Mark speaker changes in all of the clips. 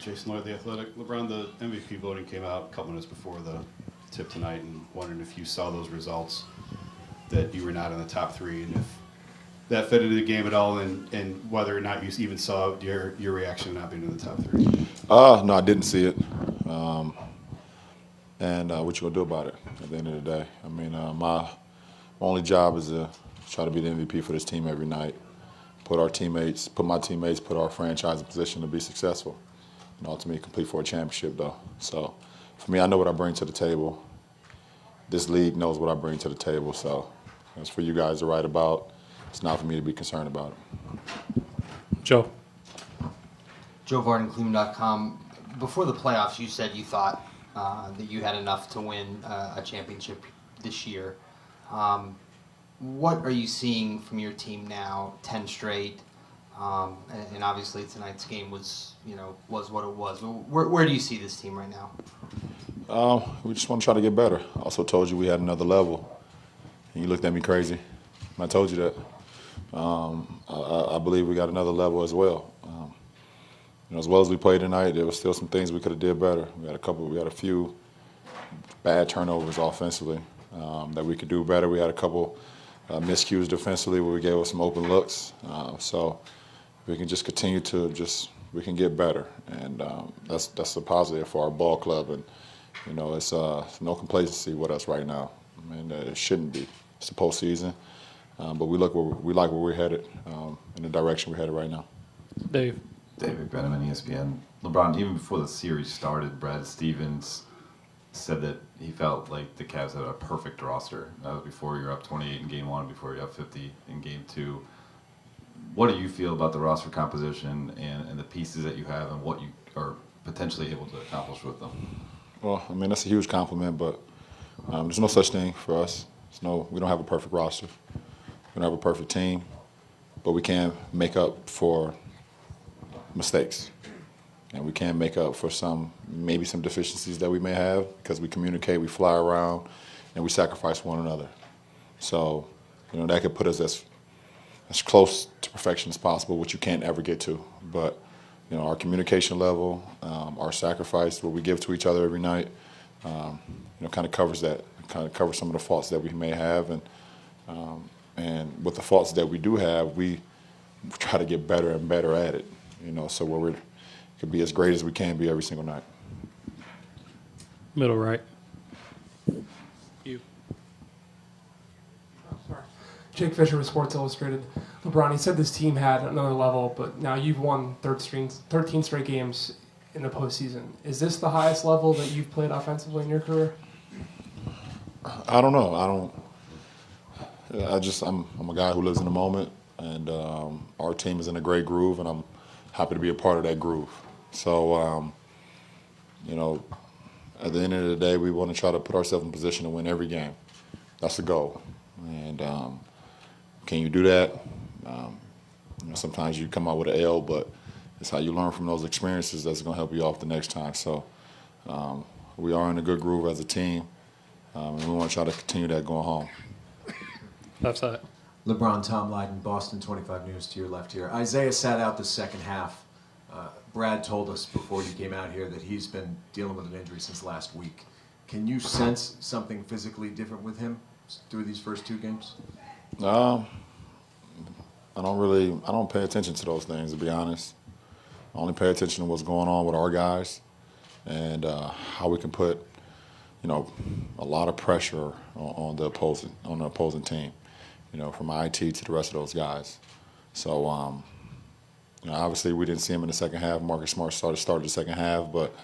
Speaker 1: Jason Lloyd, The Athletic. LeBron, the MVP voting came out a couple minutes before the tip tonight, and wondering if you saw those results, that you were not in the top three, and if that fit into the game at all, and whether or not you even saw your reaction not being in the top three.
Speaker 2: No, I didn't see it. And what you gonna do about it at the end of the day? I mean, my only job is to try to be the MVP for this team every night. Put my teammates, put our franchise in position to be successful, and ultimately compete for a championship, though. So, for me, I know what I bring to the table. This league knows what I bring to the table. So, it's for you guys to write about. It's not for me to be concerned about it.
Speaker 3: Joe.
Speaker 4: Joe Varden, Cleveland.com. Before the playoffs, you said you thought that you had enough to win a championship this year. What are you seeing from your team now? 10 straight, and obviously tonight's game was what it was. Where do you see this team right now?
Speaker 2: We just want to try to get better. I also told you we had another level, and you looked at me crazy. I told you that. I believe we got another level as well. As well as we played tonight, there was still some things we could have did better. We had a few bad turnovers offensively that we could do better. We had a couple miscues defensively where we gave us some open looks. So we can just continue to we can get better, and that's a positive for our ball club. And it's no complacency with us right now. I mean, it shouldn't be. It's the postseason, but we like where we're headed, in the direction we're headed right now.
Speaker 3: Dave.
Speaker 5: David Brenneman, ESPN. LeBron, even before the series started, Brad Stevens said that he felt like the Cavs had a perfect roster. That was before you were up 28 in Game 1, before you're up 50 in Game 2. What do you feel about the roster composition and the pieces that you have and what you are potentially able to accomplish with them?
Speaker 2: Well, I mean, that's a huge compliment, but there's no such thing for us. We don't have a perfect roster. We don't have a perfect team, but we can make up for mistakes, and we can make up for maybe some deficiencies that we may have because we communicate, we fly around, and we sacrifice one another. So, that could put us as close to perfection as possible, which you can't ever get to. But, our communication level, our sacrifice, what we give to each other every night, kind of covers that. Kind of covers some of the faults that we may have, and with the faults that we do have, we try to get better and better at it. So we could be as great as we can be every single night.
Speaker 3: Middle right. You.
Speaker 6: Oh, sorry. Jake Fisher with Sports Illustrated. LeBron, he said this team had another level, but now you've won 13 straight games in the postseason. Is this the highest level that you've played offensively in your career?
Speaker 2: I don't know. I'm a guy who lives in the moment, and our team is in a great groove, and I'm happy to be a part of that groove. So, at the end of the day, we want to try to put ourselves in position to win every game. That's the goal. And can you do that? Sometimes you come out with an L, but it's how you learn from those experiences that's going to help you off the next time. So we are in a good groove as a team, and we want to try to continue that going home.
Speaker 3: Left side.
Speaker 7: LeBron, Tom Lydon, Boston 25 News to your left here. Isaiah sat out the second half. Brad told us before you came out here that he's been dealing with an injury since last week. Can you sense something physically different with him through these first two games?
Speaker 2: I don't pay attention to those things, to be honest. I only pay attention to what's going on with our guys and how we can put, a lot of pressure on the opposing team. From IT to the rest of those guys. So, obviously we didn't see him in the second half. Marcus Smart started the second half, but,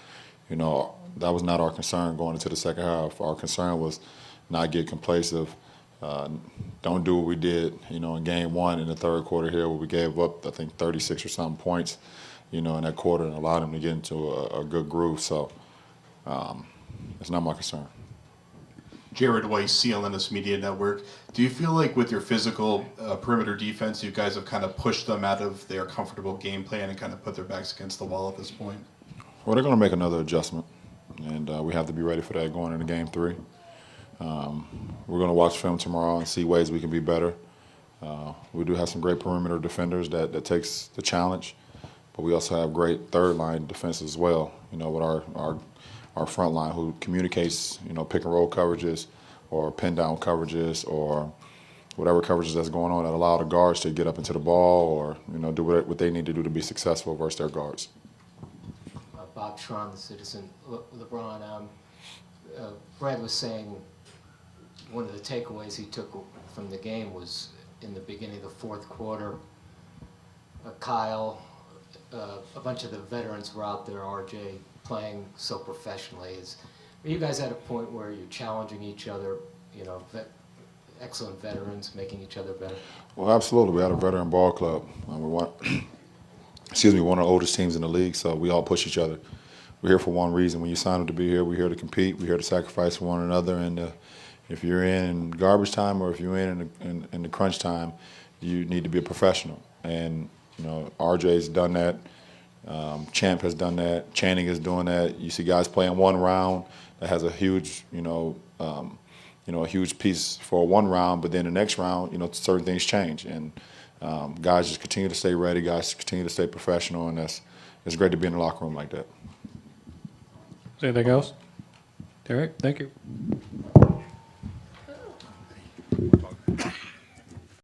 Speaker 2: that was not our concern going into the second half. Our concern was not get complacent, don't do what we did, in Game 1 in the third quarter here where we gave up, I think, 36 or something points, in that quarter and allowed him to get into a good groove. So, it's not my concern.
Speaker 8: Jared Weiss, CLNS Media Network. Do you feel like with your physical perimeter defense, you guys have kind of pushed them out of their comfortable game plan and kind of put their backs against the wall at this point?
Speaker 2: Well, they're going to make another adjustment, and we have to be ready for that going into Game 3. We're going to watch film tomorrow and see ways we can be better. We do have some great perimeter defenders that takes the challenge, but we also have great third-line defense as well, you know, with our front line who communicates, you know, pick-and-roll coverages or pin-down coverages or whatever coverages that's going on that allow the guards to get up into the ball or, you know, do what they need to do to be successful versus their guards.
Speaker 9: Bob Schramm, the Citizen. LeBron, Brad was saying one of the takeaways he took from the game was in the beginning of the fourth quarter, Kyle, a bunch of the veterans were out there, RJ, playing so professionally. Are you guys at a point where you're challenging each other, you know, excellent veterans, making each other better?
Speaker 2: Well, absolutely. We had a veteran ball club. We want, one of the oldest teams in the league, so we all push each other. We're here for one reason. When you sign up to be here, we're here to compete. We're here to sacrifice for one another. And if you're in garbage time or if you're in the crunch time, you need to be a professional. And you know, RJ's done that. Champ has done that. Channing is doing that. You see guys playing one round that has a huge, a huge piece for one round, but then the next round, you know, certain things change, and guys just continue to stay ready. Guys continue to stay professional, and it's great to be in the locker room like that.
Speaker 3: Anything else? Derek, thank you.